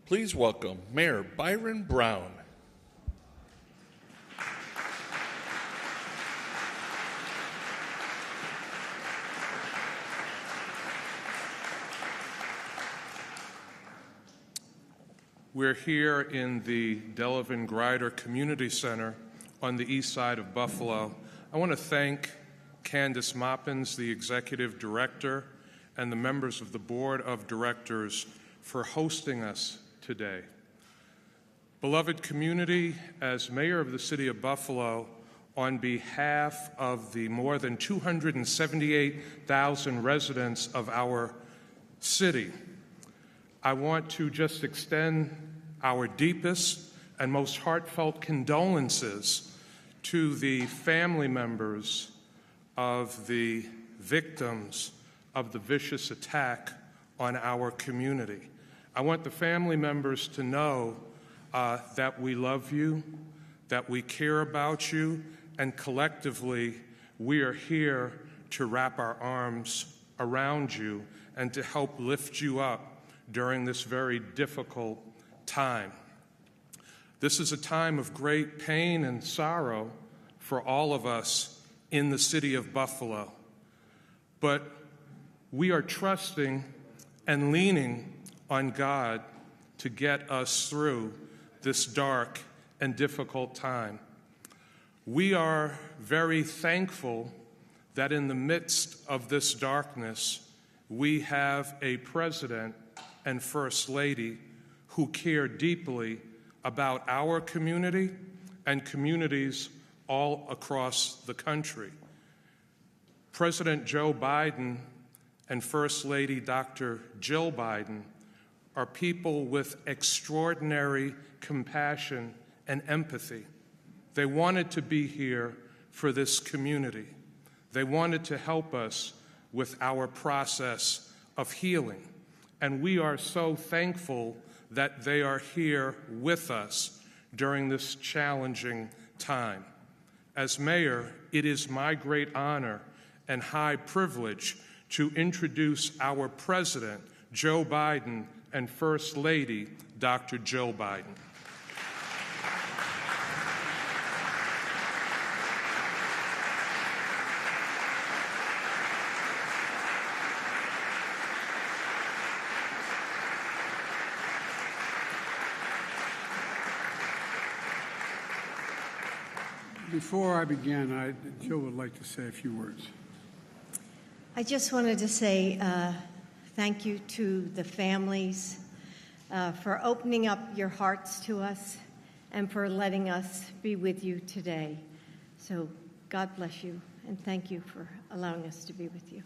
Please welcome Mayor Byron Brown. We're here in the Delavan Grider Community Center on the east side of Buffalo. I want to thank Candace Moppins, the Executive Director, and the members of the Board of Directors for hosting us today. Beloved community, as Mayor of the City of Buffalo, on behalf of the more than 278,000 residents of our city, I want to just extend our deepest and most heartfelt condolences to the family members of the victims of the vicious attack on our community. I want the family members to know that we love you, that we care about you, and collectively we are here to wrap our arms around you and to help lift you up during this very difficult time. This is a time of great pain and sorrow for all of us in the city of Buffalo. But we are trusting and leaning on God to get us through this dark and difficult time. We are very thankful that in the midst of this darkness, we have a president and First Lady who care deeply about our community and communities all across the country. President Joe Biden and First Lady Dr. Jill Biden are people with extraordinary compassion and empathy. They wanted to be here for this community. They wanted to help us with our process of healing. And we are so thankful that they are here with us during this challenging time. As mayor, it is my great honor and high privilege to introduce our President, Joe Biden, and First Lady, Dr. Jill Biden. Before I begin, Jill would like to say a few words. I just wanted to say thank you to the families for opening up your hearts to us and for letting us be with you today. So God bless you, and thank you for allowing us to be with you.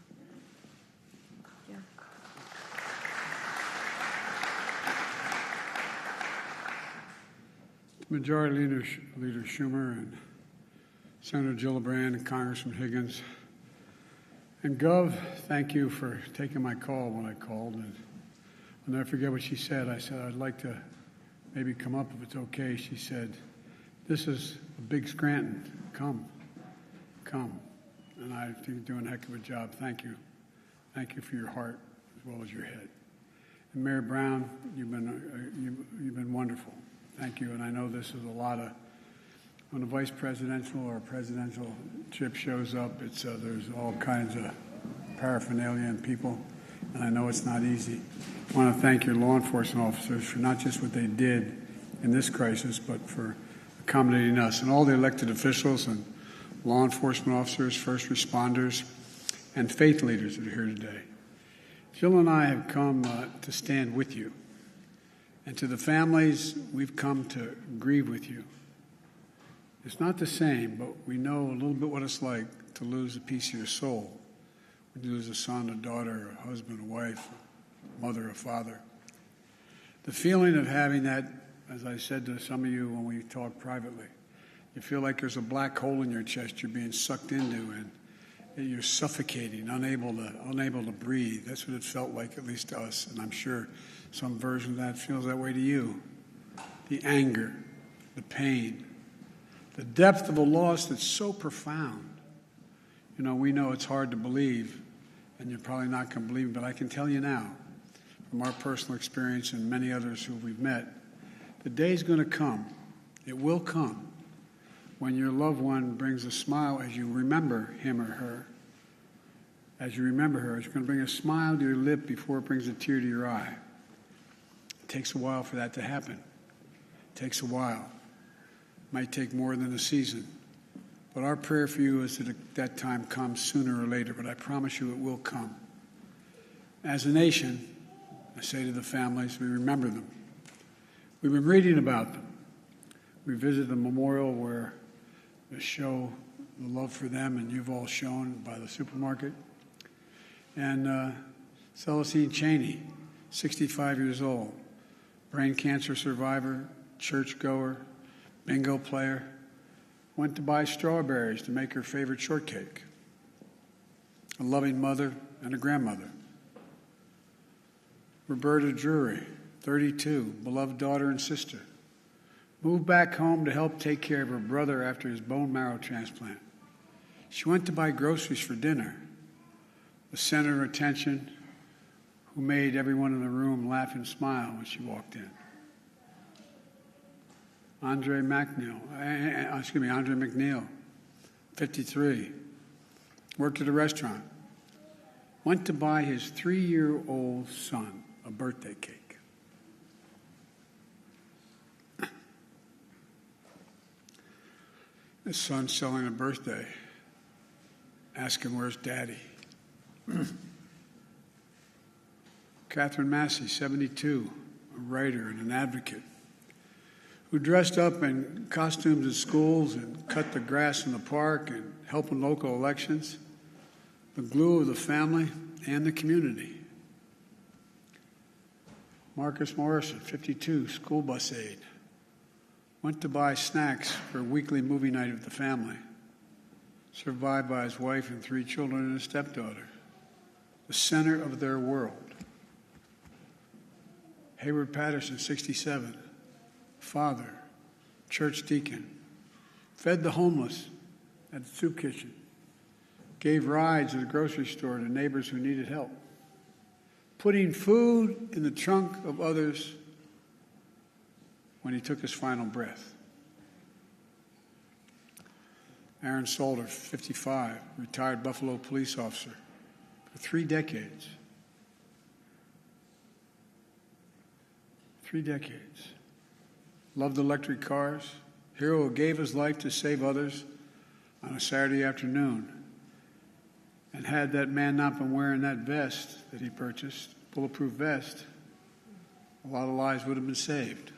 Yeah. Majority Leader Schumer and Senator Gillibrand and Congressman Higgins. And Gov, thank you for taking my call when I called. And I'll never forget what she said. I said, I'd like to maybe come up if it's okay. She said, this is a big Scranton. Come. And I think you're doing a heck of a job. Thank you. Thank you for your heart as well as your head. And Mayor Brown, you've been wonderful. Thank you. And I know this is a lot of, when a vice presidential or a presidential trip shows up, there's all kinds of paraphernalia and people, and I know it's not easy. I want to thank your law enforcement officers for not just what they did in this crisis, but for accommodating us, and all the elected officials and law enforcement officers, first responders, and faith leaders that are here today. Jill and I have come to stand with you, and to the families, we've come to grieve with you. It's not the same, but we know a little bit what it's like to lose a piece of your soul. When you lose a son, a daughter, a husband, a wife, a mother, a father. The feeling of having that, as I said to some of you when we talked privately, you feel like there's a black hole in your chest you're being sucked into, and you're suffocating, unable to breathe. That's what it felt like, at least to us, and I'm sure some version of that feels that way to you. The anger, the pain, the depth of a loss that's so profound. We know it's hard to believe, and you're probably not going to believe it, but I can tell you now, from from our personal experience and many others who we've met, the day's going to come, it will come, when your loved one brings a smile as you remember him or her. As you remember her, it's going to bring a smile to your lip before it brings a tear to your eye. It takes a while for that to happen. It takes a while. It might take more than a season. But our prayer for you is that that time comes sooner or later, but I promise you it will come. As a nation, I say to the families, we remember them. We've been reading about them. We visited the memorial where they show the love for them, and you've all shown by the supermarket. And Celestine Cheney, 65 years old, brain cancer survivor, churchgoer, bingo player, went to buy strawberries to make her favorite shortcake. A loving mother and a grandmother. Roberta Drury, 32, beloved daughter and sister, moved back home to help take care of her brother after his bone marrow transplant. She went to buy groceries for dinner. The center of attention, who made everyone in the room laugh and smile when she walked in. Andre McNeil, 53, worked at a restaurant, went to buy his 3-year-old son a birthday cake. His son's selling a birthday. Ask him, where's Daddy? Catherine Massey, 72, a writer and an advocate, who dressed up in costumes at schools and cut the grass in the park and helped in local elections, the glue of the family and the community. Marcus Morrison, 52, school bus aide, went to buy snacks for a weekly movie night with the family, survived by his wife and 3 children and a stepdaughter, the center of their world. Hayward Patterson, 67, father, church deacon, fed the homeless at the soup kitchen, gave rides at the grocery store to neighbors who needed help, putting food in the trunk of others when he took his final breath. Aaron Solder, 55, retired Buffalo police officer for 3 decades. 3 decades. Loved electric cars. Hero who gave his life to save others on a Saturday afternoon. And had that man not been wearing that vest that he purchased, bulletproof vest, a lot of lives would have been saved.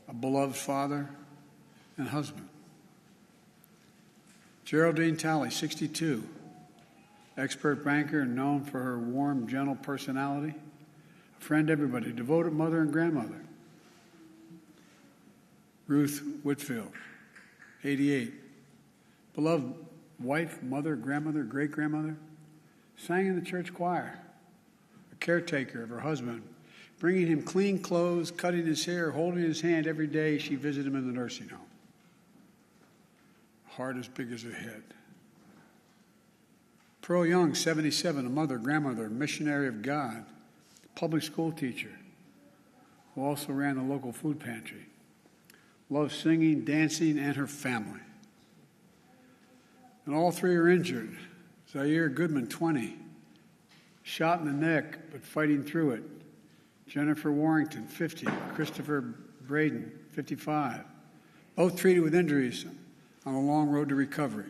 A beloved father and husband. Geraldine Talley, 62, expert banker and known for her warm, gentle personality, a friend to everybody, devoted mother and grandmother. Ruth Whitfield, 88, beloved wife, mother, grandmother, great-grandmother, sang in the church choir, a caretaker of her husband, bringing him clean clothes, cutting his hair, holding his hand every day she visited him in the nursing home. Heart as big as her head. Pearl Young, 77, a mother, grandmother, missionary of God, public school teacher, who also ran the local food pantry. Loved singing, dancing, and her family. And all 3 are injured. Zaire Goodman, 20, shot in the neck but fighting through it. Jennifer Warrington, 50, Christopher Braden, 55, both treated with injuries on a long road to recovery.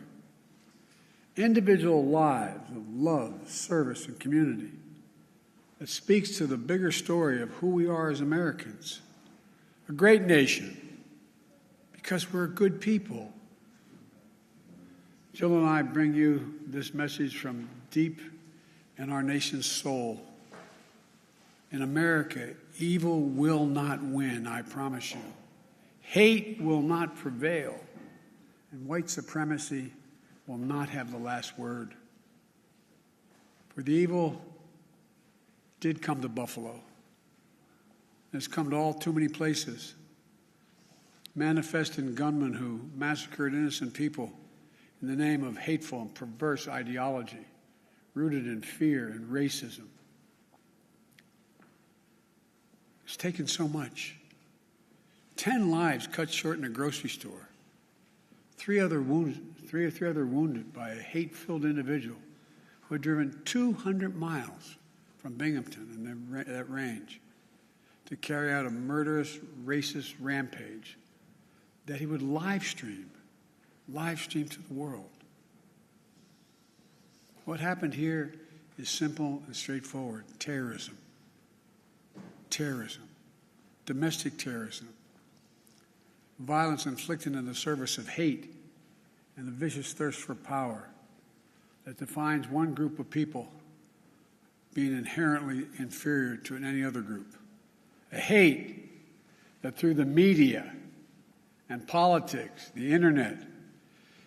Individual lives of love, service, and community that speaks to the bigger story of who we are as Americans. A great nation because we're good people. Jill and I bring you this message from deep in our nation's soul. In America, evil will not win, I promise you. Hate will not prevail. And white supremacy will not have the last word. For the evil did come to Buffalo. It's come to all too many places. Manifesting gunmen who massacred innocent people in the name of hateful and perverse ideology rooted in fear and racism. It's taken so much. 10 lives cut short in a grocery store. Three other wounded by a hate-filled individual who had driven 200 miles from Binghamton in that range to carry out a murderous, racist rampage that he would live stream to the world. What happened here is simple and straightforward. Terrorism. Terrorism. Domestic terrorism. Violence inflicted in the service of hate and the vicious thirst for power that defines one group of people being inherently inferior to any other group. A hate that through the media and politics, the internet,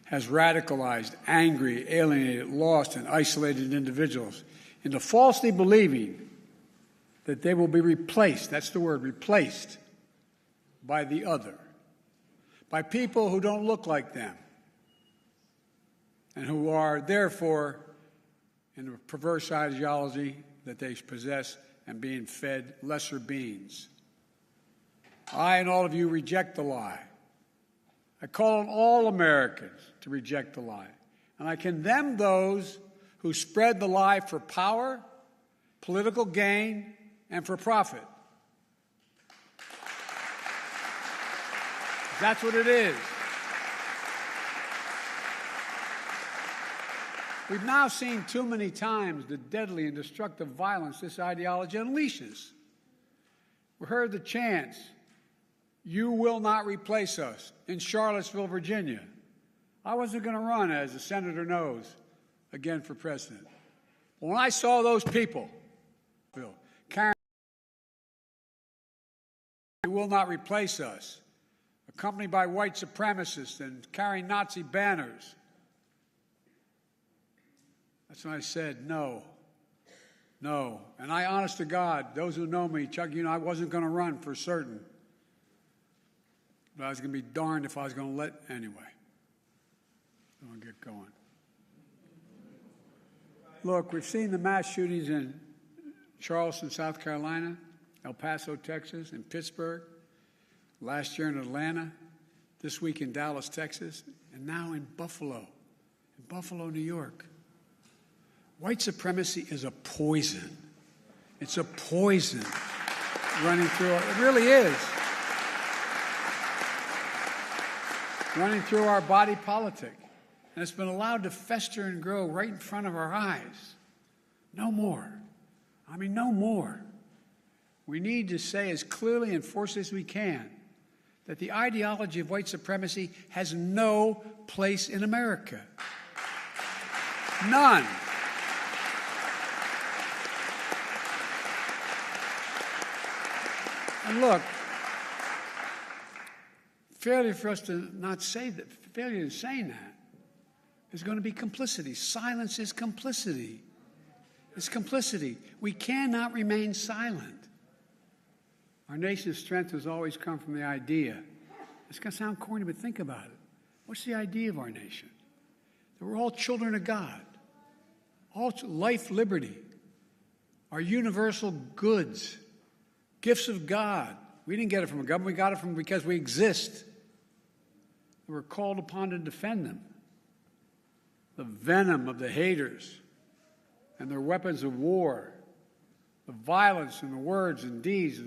has radicalized, angry, alienated, lost, and isolated individuals into falsely believing that they will be replaced, that's the word, replaced, by the other, by people who don't look like them, and who are, therefore, in a perverse ideology that they possess and being fed lesser beings. I and all of you reject the lie. I call on all Americans to reject the lie. And I condemn those who spread the lie for power, political gain, and for profit. That's what it is. We've now seen too many times the deadly and destructive violence this ideology unleashes. We heard the chants, "You will not replace us," in Charlottesville, Virginia. I wasn't going to run, as the senator knows, again for president. But when I saw those people carrying, "You will not replace us," accompanied by white supremacists and carrying Nazi banners, that's when I said, no. And I, honest to God, those who know me, Chuck, I wasn't going to run for certain. But I was going to be darned if I was going to let anyway. I'm going to get going. Look, we've seen the mass shootings in Charleston, South Carolina, El Paso, Texas, and Pittsburgh, last year in Atlanta, this week in Dallas, Texas, and now in Buffalo, New York. White supremacy is a poison. It's a poison running through it really is. Running through our body politic. And it's been allowed to fester and grow right in front of our eyes. No more. No more. We need to say as clearly and forcefully as we can that the ideology of white supremacy has no place in America. None. And look, failure for us to not say that, failure in saying that, is going to be complicity. Silence is complicity. It's complicity. We cannot remain silent. Our nation's strength has always come from the idea. It's going to sound corny, but think about it. What's the idea of our nation? That we're all children of God. All life, liberty. Our universal goods. Gifts of God. We didn't get it from a government. We got it from because we exist. We're called upon to defend them. The venom of the haters and their weapons of war, the violence and the words and deeds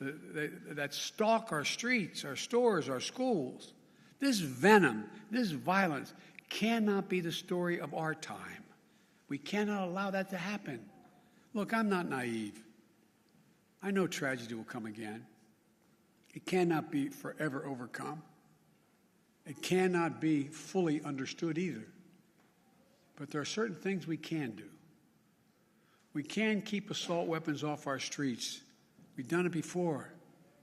that stalk our streets, our stores, our schools. This venom, this violence cannot be the story of our time. We cannot allow that to happen. Look, I'm not naive. I know tragedy will come again. It cannot be forever overcome. It cannot be fully understood either. But there are certain things we can do. We can keep assault weapons off our streets. We've done it before.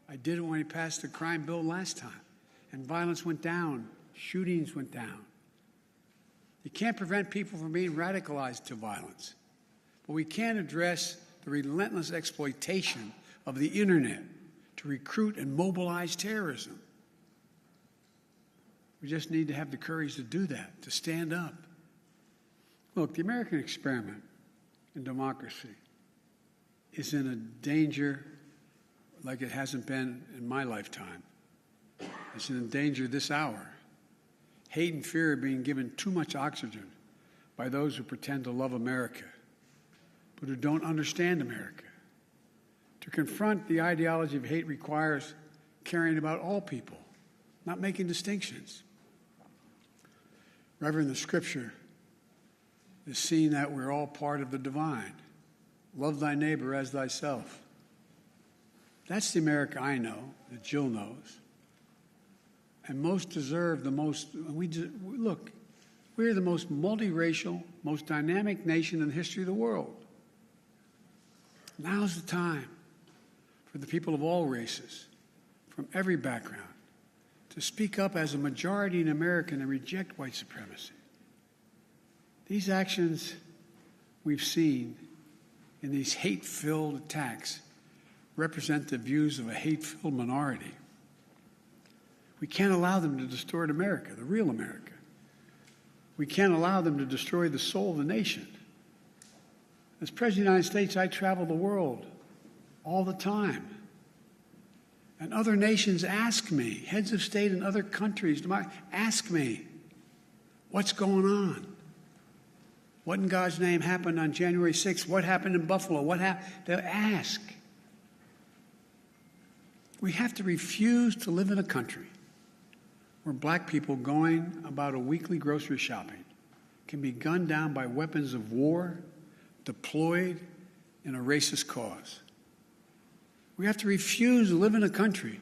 I did it when we passed the crime bill last time. And violence went down. Shootings went down. You can't prevent people from being radicalized to violence. But we can address the relentless exploitation of the internet to recruit and mobilize terrorism. We just need to have the courage to do that, to stand up. Look, the American experiment in democracy is in a danger like it hasn't been in my lifetime. It's in danger this hour. Hate and fear are being given too much oxygen by those who pretend to love America, but who don't understand America. To confront the ideology of hate requires caring about all people, not making distinctions. Reverend, the Scripture is seeing that we're all part of the divine. Love thy neighbor as thyself. That's the America I know, that Jill knows. And most deserve the most, look, we're the most multiracial, most dynamic nation in the history of the world. Now's the time for the people of all races, from every background, to speak up as a majority in America and reject white supremacy. These actions we've seen in these hate-filled attacks represent the views of a hate-filled minority. We can't allow them to distort America, the real America. We can't allow them to destroy the soul of the nation. As President of the United States, I travel the world all the time. And other nations ask me, heads of state in other countries, ask me, what's going on? What in God's name happened on January 6th? What happened in Buffalo? What happened? They ask. We have to refuse to live in a country where black people going about a weekly grocery shopping can be gunned down by weapons of war deployed in a racist cause. We have to refuse to live in a country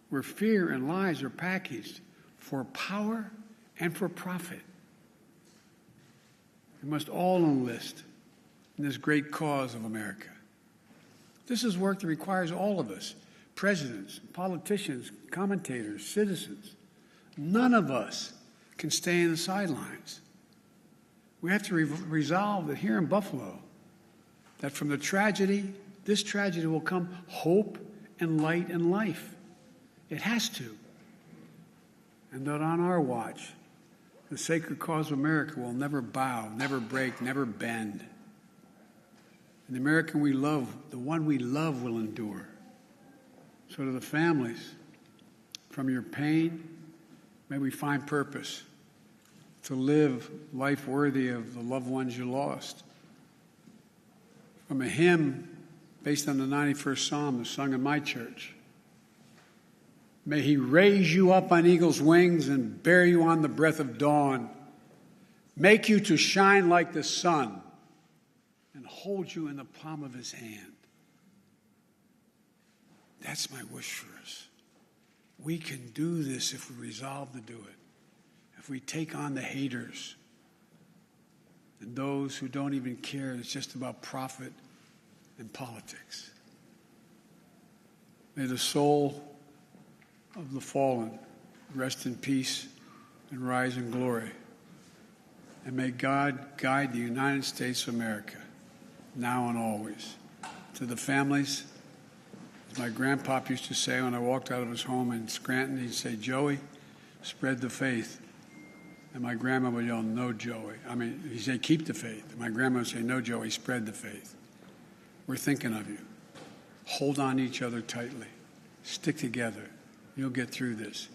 where fear and lies are packaged for power and for profit. We must all enlist in this great cause of America. This is work that requires all of us, presidents, politicians, commentators, citizens. None of us can stay in the sidelines. We have to resolve that here in Buffalo, that from the tragedy, this tragedy will come hope and light and life. It has to. And that on our watch, the sacred cause of America will never bow, never break, never bend. And the American we love, the one we love, will endure. So to the families, from your pain, may we find purpose to live life worthy of the loved ones you lost. From a hymn based on the 91st Psalm that's sung in my church, may he raise you up on eagle's wings and bear you on the breath of dawn, make you to shine like the sun, and hold you in the palm of his hand. That's my wish for us. We can do this if we resolve to do it. If we take on the haters and those who don't even care, it's just about profit and politics. May the soul of the fallen rest in peace and rise in glory. And may God guide the United States of America, now and always. To the families, as my grandpop used to say when I walked out of his home in Scranton, he'd say, "Joey, spread the faith." And my grandma would yell, "No, Joey." He'd say, "Keep the faith." And my grandma would say, "No, Joey, spread the faith." We're thinking of you. Hold on to each other tightly. Stick together. You'll get through this.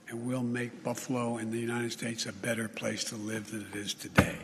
And we'll make Buffalo and the United States a better place to live than it is today.